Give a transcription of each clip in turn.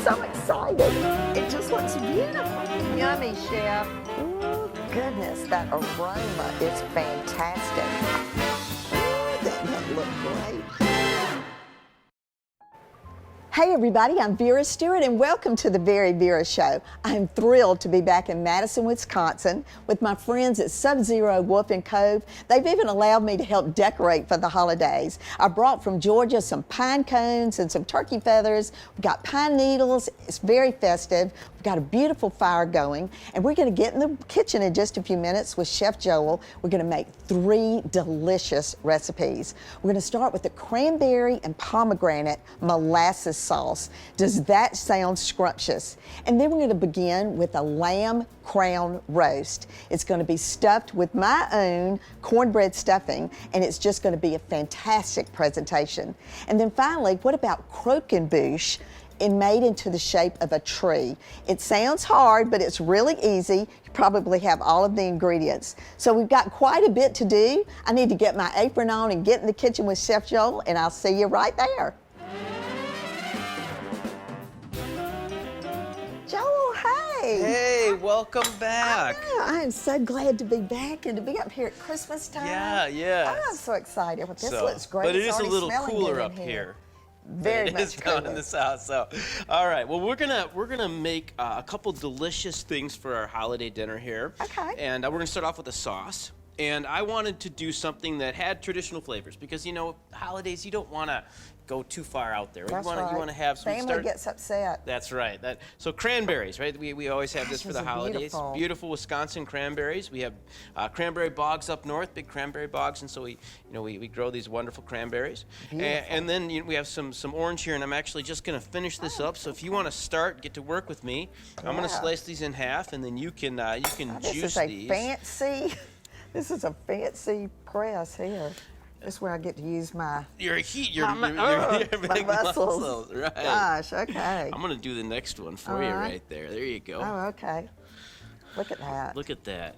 so excited. It just looks beautiful. Yummy, Chef. Oh, goodness, that aroma is fantastic. Oh, doesn't that look great? Hey everybody, I'm Vera Stewart and welcome to the VeryVera Show. I'm thrilled to be back in Madison, Wisconsin with my friends at SZWC Wolf & Cove. They've even allowed me to help decorate for the holidays. I brought from Georgia some pine cones and some turkey feathers. We've got pine needles. It's very festive. We've got a beautiful fire going and we're going to get in the kitchen in just a few minutes with Chef Joel. We're going to make 3 delicious recipes. We're going to start with the cranberry and pomegranate molasses sauce. Does that sound scrumptious? And then we're going to begin with a lamb crown roast. It's going to be stuffed with my own cornbread stuffing, and it's just going to be a fantastic presentation. And then finally, what about croquembouche and made into the shape of a tree? It sounds hard, but it's really easy. You probably have all of the ingredients. So we've got quite a bit to do. I need to get my apron on and get in the kitchen with Chef Joel, and I'll see you right there. Joel, hey. Hey, welcome back. I am so glad to be back and to be up here at Christmas time. Yeah. Oh, I'm so excited. Well, this looks great. But it It's is a already little smelling cooler good up in here. Very much It's going cooler. in the south. So, all right. Well, we're gonna make a couple delicious things for our holiday dinner here. Okay. And we're gonna start off with a sauce. And I wanted to do something that had traditional flavors because holidays you don't want to go too far out there. That's You right. want to have some. Family gets upset. That's right. So cranberries, right? We always have this for Gosh, the those are holidays. beautiful. Wisconsin cranberries. We have cranberry bogs up north, big cranberry bogs, and so we grow these wonderful cranberries. And then we have some orange here, and I'm actually just going to finish this up. So if you want to start, get to work with me. I'm going to slice these in half, and then you can juice these. This is a fancy press here. This is where I get to use my Your big muscles. Right. Gosh, okay. I'm going to do the next one for you right there. There you go. Oh, okay. Look at that. Look at that.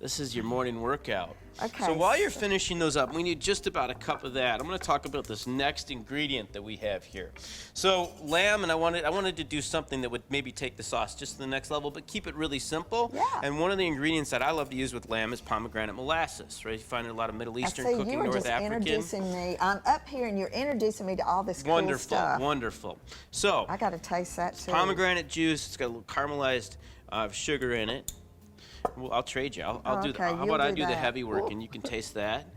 This is your morning workout. Okay. So while you're finishing those up, we need just about a cup of that. I'm going to talk about this next ingredient that we have here. So lamb, and I wanted to do something that would maybe take the sauce just to the next level, but keep it really simple. Yeah. And one of the ingredients that I love to use with lamb is pomegranate molasses, right? You find it a lot of Middle Eastern cooking, North African. Introducing me. I'm up here and you're introducing me to all this cool stuff. Wonderful. So I got to taste that too. pomegranate juice. It's got a little caramelized sugar in it. Well, I'll trade you. I'll do. How about I do the heavy work, and you can taste that.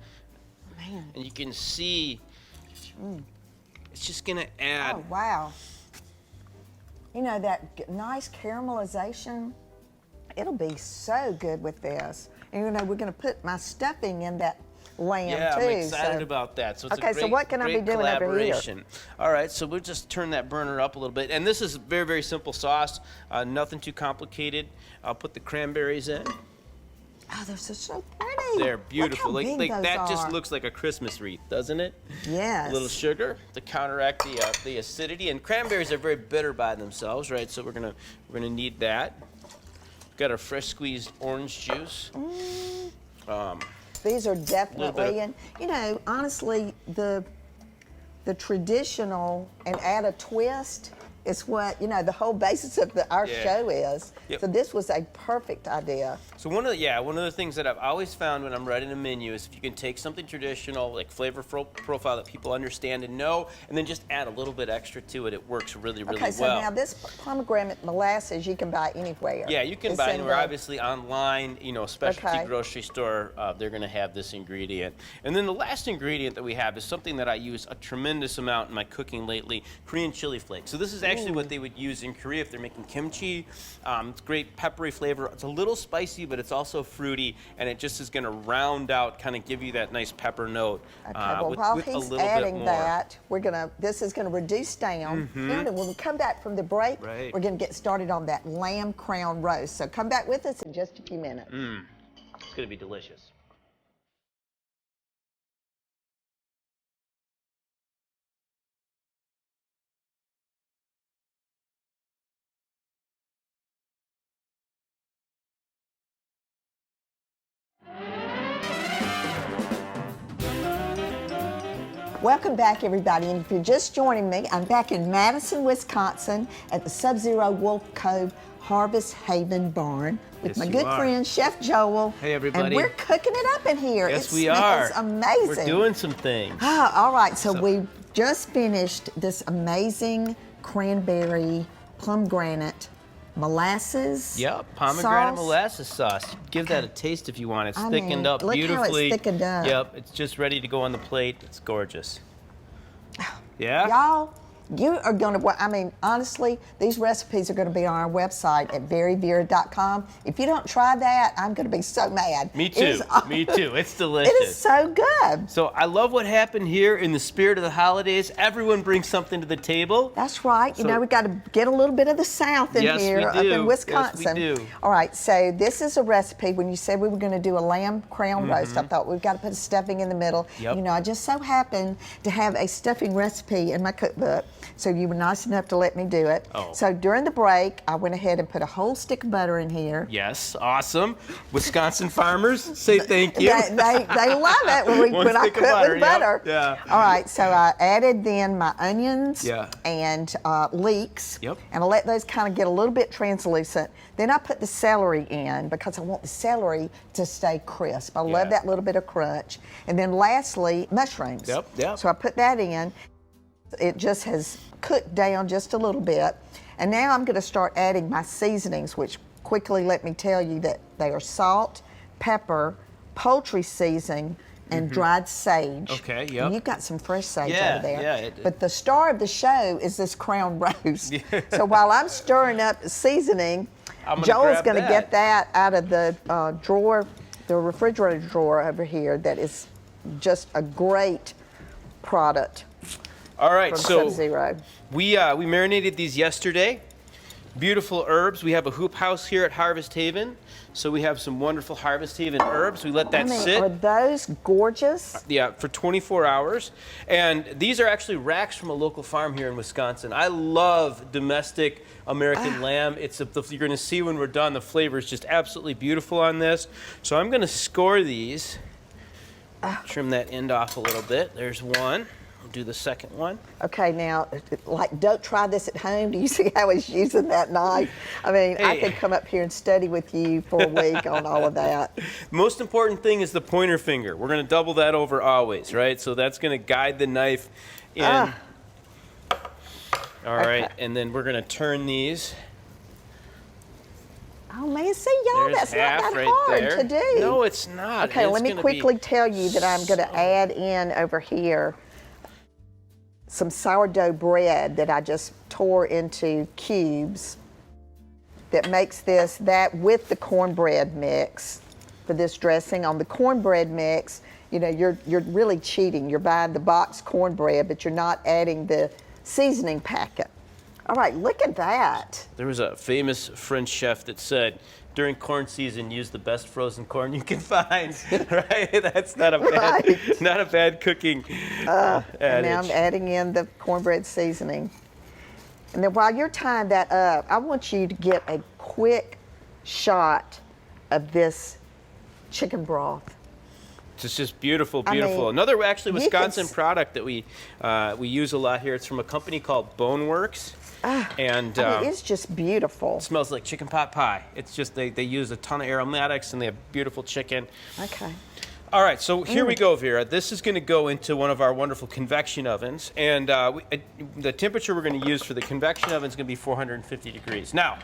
Man. And you can see. It's just gonna add. Oh wow. You know that nice caramelization. It'll be so good with this. And we're going to put my stuffing in that lamb too. I'm excited about that. So it's okay, a great, so what can I be doing over here? All right, so we'll just turn that burner up a little bit. And this is a very, very simple sauce. Nothing too complicated. I'll put the cranberries in. Oh, they're so pretty. They're beautiful. Look how big those that just are. looks like a Christmas wreath, doesn't it? Yes. A little sugar to counteract the acidity. And cranberries are very bitter by themselves, right? So we're gonna need that. We've got our fresh squeezed orange juice. These are definitely, and honestly, the traditional and add a twist is what, the whole basis of our show is. Yep. So this was a perfect idea. So one of the things that I've always found when I'm writing a menu is if you can take something traditional, like flavor profile that people understand and know, and then just add a little bit extra to it, it works really, really well. Okay, so now this pomegranate molasses you can buy anywhere. Yeah, you can buy anywhere, obviously online, specialty grocery store, they're gonna have this ingredient. And then the last ingredient that we have is something that I use a tremendous amount in my cooking lately, Korean chili flakes. So this is actually what they would use in Korea if they're making kimchi. It's great peppery flavor. It's a little spicy, but it's also fruity, and it just is going to round out, kind of give you that nice pepper note. Okay, well, while he's adding that, this is going to reduce down. And when we come back from the break, we're going to get started on that lamb crown roast. So come back with us in just a few minutes. It's going to be delicious. Welcome back, everybody. And if you're just joining me, I'm back in Madison, Wisconsin at the SZWC Harvest Haven Barn with my good friend, Chef Joel. Hey, everybody. And we're cooking it up in here. Yes, we are. It's amazing. We're doing some things. All right, so we just finished this amazing cranberry pomegranate molasses. Yep, pomegranate sauce. Molasses sauce. Give that a taste if you want. It's I thickened mean, up look beautifully. how it's thickened up. Yep, it's just ready to go on the plate. It's gorgeous. Yeah? Y'all, you are going to, I mean, honestly, these recipes are going to be on our website at VeryVera.com. If you don't try that, I'm going to be so mad. Me too. Me too. It's delicious. It is so good. So I love what happened here in the spirit of the holidays. Everyone brings something to the table. That's right. You know, we got to get a little bit of the South in here up in Wisconsin. Yes, we do. All right, so this is a recipe. When you said we were going to do a lamb crown roast, I thought we've got to put a stuffing in the middle. Yep. You know, I just so happened to have a stuffing recipe in my cookbook, so you were nice enough to let me do it. Oh. So during the break, I went ahead and put a whole stick of butter in here. Yes, awesome. Wisconsin farmers, say thank you. They love it when I cook with butter. Yep. Yeah. All right, so I added then my onions Yeah. and leeks, Yep. and I let those kind of get a little bit translucent. Then I put the celery in because I want the celery to stay crisp. I love that little bit of crunch. And then lastly, mushrooms. Yep. So I put that in. It just has cooked down just a little bit. And now I'm going to start adding my seasonings, which quickly let me tell you that they are salt, pepper, poultry seasoning, and dried sage. Okay, yep. And you've got some fresh sage over there. Yeah. But the star of the show is this crown roast. So while I'm stirring up the seasoning, Joel's going to get that out of the drawer, the refrigerator drawer over here that is just a great product. All right, From so Sub-Zero. we marinated these yesterday. Beautiful herbs. We have a hoop house here at Harvest Haven, so we have some wonderful Harvest Haven herbs. We let that sit. Are those gorgeous? Yeah, for 24 hours. And these are actually racks from a local farm here in Wisconsin. I love domestic American lamb. You're going to see when we're done, the flavor is just absolutely beautiful on this. So I'm going to score these. Trim that end off a little bit. There's one. We'll do the second one. Okay, now, don't try this at home. Do you see how he's using that knife? I mean, I could come up here and study with you for a week on all of that. Most important thing is the pointer finger. We're going to double that over always, right? So that's going to guide the knife in. All right, and then we're going to turn these. Oh man, see y'all, that's not that hard to do. No, it's not. Okay, let me quickly tell you that I'm going to add in over here some sourdough bread that I just tore into cubes that makes that with the cornbread mix for this dressing. On the cornbread mix, you know, you're really cheating. You're buying the boxed cornbread, but you're not adding the seasoning packet. All right, look at that. There was a famous French chef that said, during corn season, use the best frozen corn you can find. Right? That's not a bad cooking adage. And now I'm adding in the cornbread seasoning. And then while you're tying that up, I want you to get a quick shot of this chicken broth. It's just beautiful, beautiful. I mean, another actually Wisconsin product that we use a lot here. It's from a company called Boneworks. And I mean, it's just beautiful. It smells like chicken pot pie. It's just they use a ton of aromatics and they have beautiful chicken. Okay. All right, so here we go, Vera. This is going to go into one of our wonderful convection ovens, and the temperature we're going to use for the convection oven is going to be 450 degrees. Now,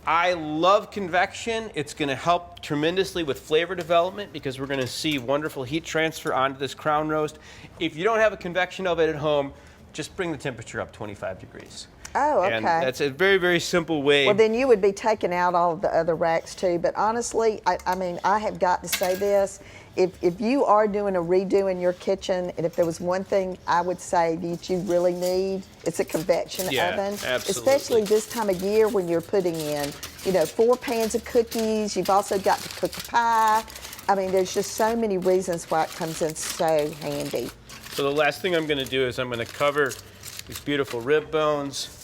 I love convection. It's going to help tremendously with flavor development because we're going to see wonderful heat transfer onto this crown roast. If you don't have a convection oven at home, just bring the temperature up 25 degrees. Oh, okay. And that's a very, very simple way. Well, then you would be taking out all of the other racks too. But honestly, I mean, I have got to say this. If you are doing a redo in your kitchen, and if there was one thing I would say that you really need, it's a convection oven. Absolutely. Especially this time of year when you're putting in, 4 pans of cookies. You've also got to cook a pie. I mean, there's just so many reasons why it comes in so handy. So the last thing I'm going to do is I'm going to cover these beautiful rib bones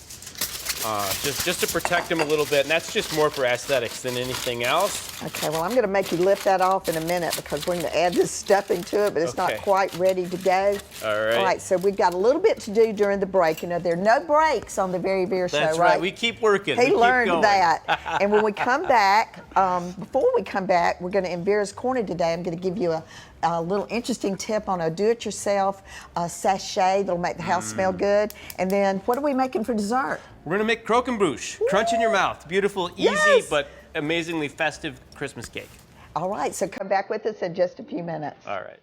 just to protect them a little bit, and that's just more for aesthetics than anything else. Okay, well, I'm going to make you lift that off in a minute because we're going to add this stuffing to it, but it's not quite ready to go. All right. All right, so we've got a little bit to do during the break. You know, there are no breaks on the Very Vera show, That's right. We keep working. He learned that. And when we come back, before we come back, we're going to, in Vera's Corner today, I'm going to give you a little interesting tip on a do-it-yourself sachet that'll make the house smell good. And then what are we making for dessert? We're going to make Croquembouche. Crunch in your mouth. Beautiful, easy, but amazingly festive Christmas cake. All right, so come back with us in just a few minutes. All right.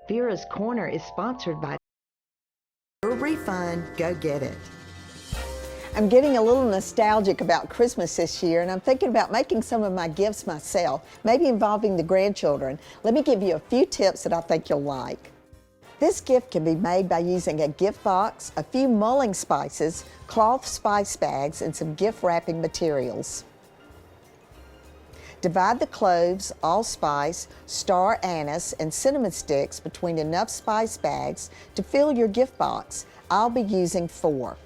Vera's Corner is sponsored by Your Refund, Go Get It. I'm getting a little nostalgic about Christmas this year, and I'm thinking about making some of my gifts myself, maybe involving the grandchildren. Let me give you a few tips that I think you'll like. This gift can be made by using a gift box, a few mulling spices, cloth spice bags, and some gift wrapping materials. Divide the cloves, allspice, star anise, and cinnamon sticks between enough spice bags to fill your gift box. I'll be using 4.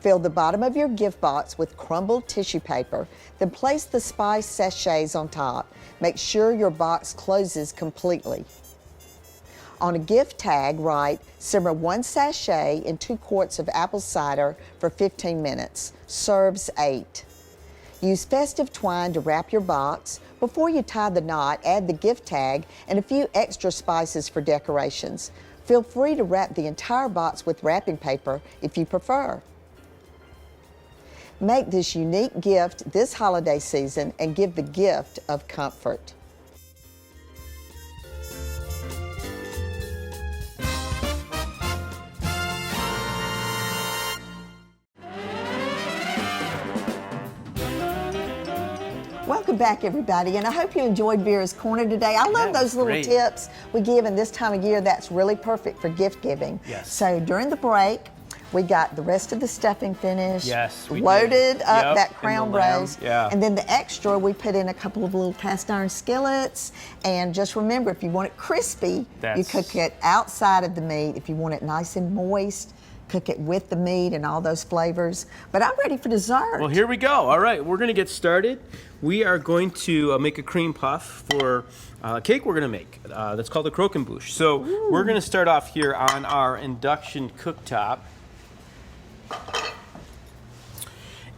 Fill the bottom of your gift box with crumbled tissue paper, then place the spice sachets on top. Make sure your box closes completely. On a gift tag, write, simmer 1 sachet in 2 quarts of apple cider for 15 minutes. Serves 8. Use festive twine to wrap your box. Before you tie the knot, add the gift tag and a few extra spices for decorations. Feel free to wrap the entire box with wrapping paper if you prefer. Make this unique gift this holiday season and give the gift of comfort. Welcome back, everybody, and I hope you enjoyed Vera's Corner today. I love those little tips we give in this time of year. That's really perfect for gift giving. Yes. So during the break, we got the rest of the stuffing finished. Yes, we loaded did. up that crown roast. Yeah. And then the extra, we put in a couple of little cast iron skillets. And just remember, if you want it crispy, you cook it outside of the meat. If you want it nice and moist, cook it with the meat and all those flavors. But I'm ready for dessert. Well, here we go. All right, we're going to get started. We are going to make a cream puff for a cake we're going to make. That's called a Croquembouche. So we're going to start off here on our induction cooktop.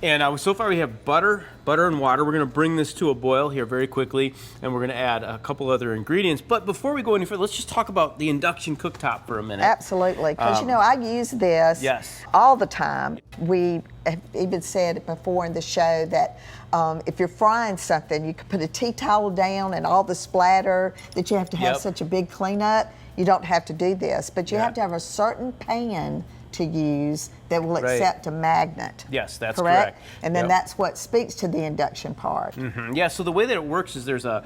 And so far we have butter and water. We're going to bring this to a boil here very quickly, and we're going to add a couple other ingredients. But before we go any further, let's just talk about the induction cooktop for a minute. Absolutely, because you know, I use this all the time. We have even said before in the show that if you're frying something, you could put a tea towel down and all the splatter that you have to have such a big cleanup, you don't have to do this. But you have to have a certain pan to use that will accept a magnet. Yes, that's correct. And then that's what speaks to the induction part. Yeah, so the way that it works is there's a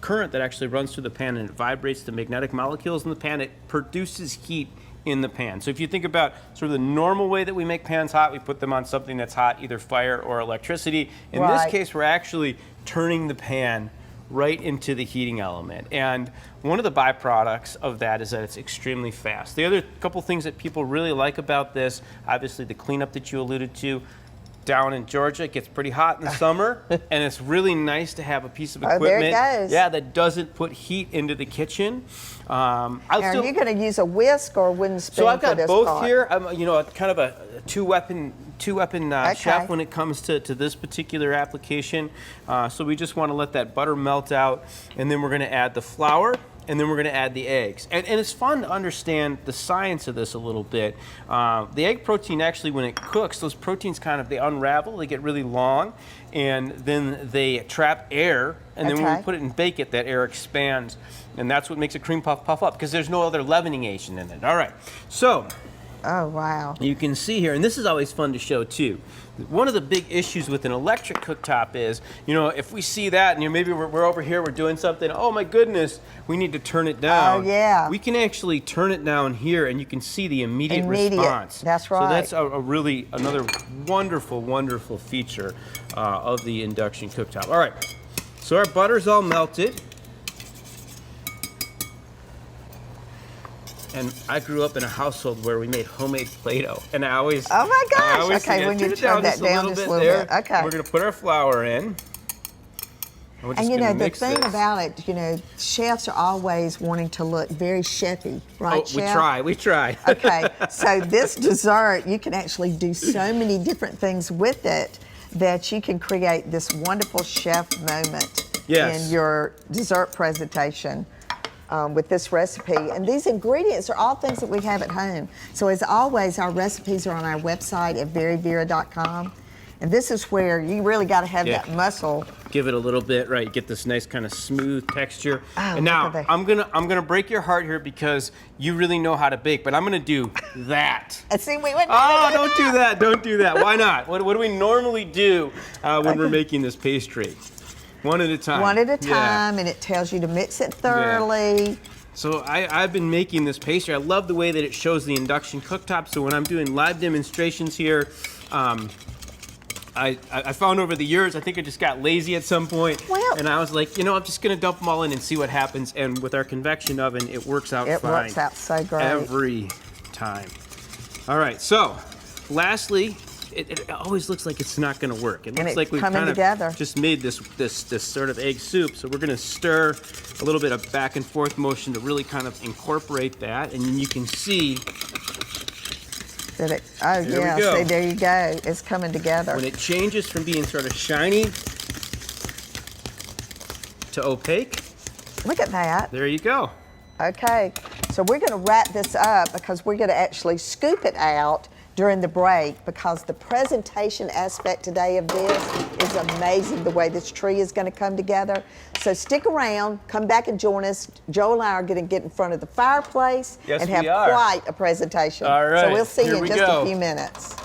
current that actually runs through the pan and it vibrates the magnetic molecules in the pan. It produces heat in the pan. So if you think about sort of the normal way that we make pans hot, we put them on something that's hot, either fire or electricity. In this case, we're actually turning the pan right into the heating element. And one of the byproducts of that is that it's extremely fast. The other couple things that people really like about this, obviously the cleanup that you alluded to. Down in Georgia, it gets pretty hot in the summer, and it's really nice to have a piece of equipment that doesn't put heat into the kitchen. Are you going to use a whisk or a wooden spoon? So I've got both part? here. I'm, you know, kind of a two-weapon chef when it comes to this particular application. So we just want to let that butter melt out, and then we're going to add the flour, and then we're going to add the eggs. And it's fun to understand the science of this a little bit. The egg protein actually, when it cooks, those proteins they unravel, they get really long, and then they trap air, and then when we put it and bake it, that air expands, and that's what makes a cream puff puff up, because there's no other leavening agent in it. All right, so Oh, wow. You can see here, and this is always fun to show too. One of the big issues with an electric cooktop is, you know, if we see that and maybe we're over here, we're doing something, oh my goodness, we need to turn it down. Oh, yeah. We can actually turn it down here and you can see the immediate response. That's right. So that's another wonderful, wonderful feature of the induction cooktop. All right, so our butter's all melted. And I grew up in a household where we made homemade Play-Doh, and I always oh my gosh! Okay, when you turn that down just a little bit. Okay. We're gonna put our flour in. And you know the thing about it, you know, chefs are always wanting to look very chefy, right? Oh, we try. Okay, so this dessert, you can actually do so many different things with it that you can create this wonderful chef moment in your dessert presentation. With this recipe, and these ingredients are all things that we have at home. So as always, our recipes are on our website at VeryVera.com, and this is where you really got to have that muscle. Give it a little bit, right? Get this nice kind of smooth texture. Oh, and now I'm gonna break your heart here because you really know how to bake, but I'm gonna do that. See, we went. Oh, don't do that! Don't do that. Why not? What do we normally do when we're making this pastry? One at a time. One at a time, and it tells you to mix it thoroughly. Yeah. So I've been making this pastry. I love the way that it shows the induction cooktop. So when I'm doing live demonstrations here, I found over the years, I think I just got lazy at some point. Well, and I was like, you know, I'm just going to dump them all in and see what happens. And with our convection oven, it works out fine. It works out so great. Every time. All right, so lastly, it always looks like it's not going to work. It looks like we've kind of just made this sort of egg soup. So we're going to stir a little bit of back and forth motion to really kind of incorporate that. And then you can see that it, oh yeah, see, there you go. It's coming together. When it changes from being sort of shiny to opaque. Look at that. There you go. Okay, so we're going to wrap this up because we're going to actually scoop it out during the break, because the presentation aspect today of this is amazing, the way this tree is going to come together. So stick around, come back and join us. Joel and I are going to get in front of the fireplace and have quite a presentation. All right. So we'll see you in just a few minutes.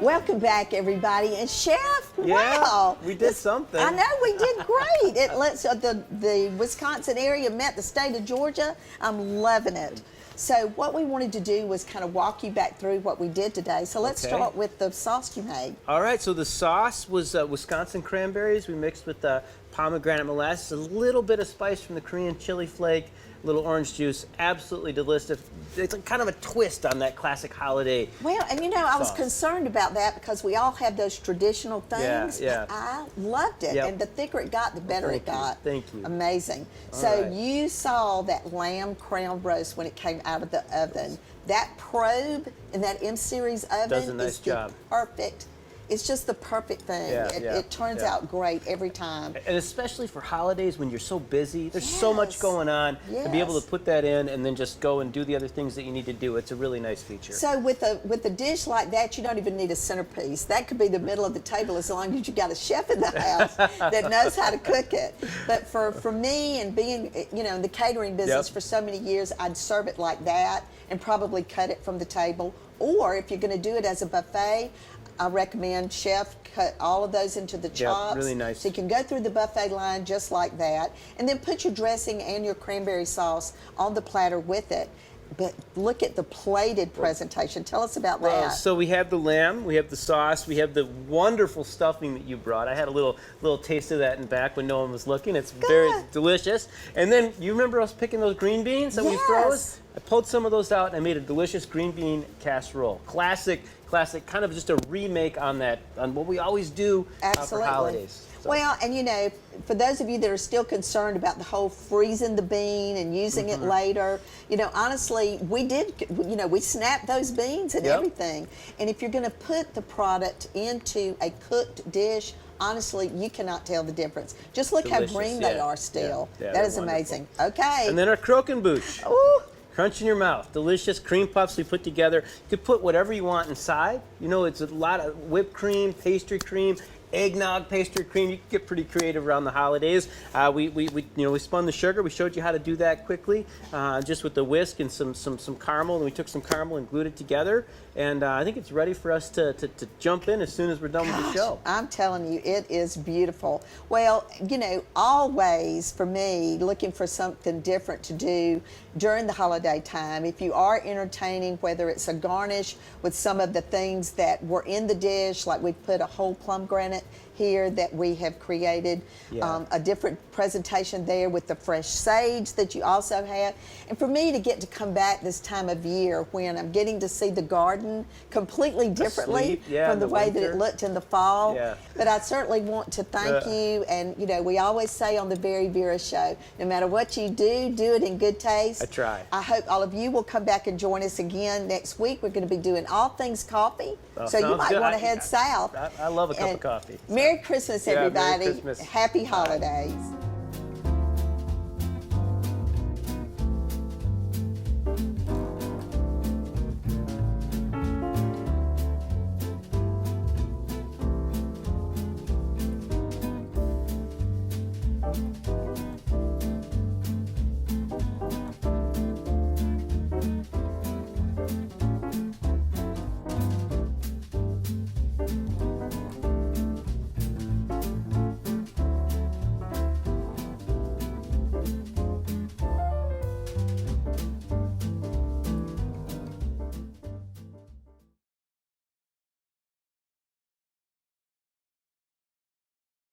Welcome back, everybody. And Chef, wow. We did something. I know, we did great. It lets the Wisconsin area met the state of Georgia. I'm loving it. So what we wanted to do was kind of walk you back through what we did today. So let's start with the sauce you made. All right, so the sauce was Wisconsin cranberries. We mixed with pomegranate molasses, a little bit of spice from the Korean chili flake, a little orange juice. Absolutely delicious. It's kind of a twist on that classic holiday. Well, and you know, I was concerned about that because we all have those traditional things. Yeah. But I loved it, and the thicker it got, the better it got. Thank you. Amazing. So you saw that lamb crown roast when it came out of the oven. That probe in that M series oven does a nice job. Perfect. It's just the perfect thing. It turns out great every time. And especially for holidays when you're so busy, there's so much going on, to be able to put that in and then just go and do the other things that you need to do. It's a really nice feature. So with a dish like that, you don't even need a centerpiece. That could be the middle of the table as long as you got a chef in the house that knows how to cook it. But for me, and being, you know, in the catering business for so many years, I'd serve it like that and probably cut it from the table. Or if you're going to do it as a buffet, I recommend chef cut all of those into the chops. Really nice. So you can go through the buffet line just like that. And then put your dressing and your cranberry sauce on the platter with it. But look at the plated presentation. Tell us about that. So we have the lamb, we have the sauce, we have the wonderful stuffing that you brought. I had a little taste of that in back when no one was looking. It's very delicious. And then you remember us picking those green beans that we froze? I pulled some of those out and I made a delicious green bean casserole. Classic, kind of just a remake on what we always do for holidays. So. Well, and you know, for those of you that are still concerned about the whole freezing the bean and using it later, you know, honestly, we snapped those beans and everything. And if you're going to put the product into a cooked dish, honestly, you cannot tell the difference. Just look Delicious, how green they yeah. are still. Yeah, that is they're amazing. Okay. And then our Croquembouche. Ooh. Crunch in your mouth. Delicious cream puffs we put together. You could put whatever you want inside. You know, it's a lot of whipped cream, pastry cream, eggnog, pastry cream. You can get pretty creative around the holidays. We spun the sugar. We showed you how to do that quickly, just with the whisk and some caramel. And we took some caramel and glued it together. And I think it's ready for us to jump in as soon as we're done with the show. I'm telling you, it is beautiful. Well, you know, always for me, looking for something different to do during the holiday time. If you are entertaining, whether it's a garnish with some of the things that were in the dish, like we put a whole pomegranate here that we have created, a different presentation there with the fresh sage that you also have. And for me to get to come back this time of year when I'm getting to see the garden completely differently from the way that it looked in the fall. But I certainly want to thank you. And you know, we always say on the VeryVera show, no matter what you do, do it in good taste. I try. I hope all of you will come back and join us again next week. We're going to be doing all things coffee. So you might want to head south. I love a cup of coffee. Merry Christmas, everybody. Merry Christmas. Happy holidays.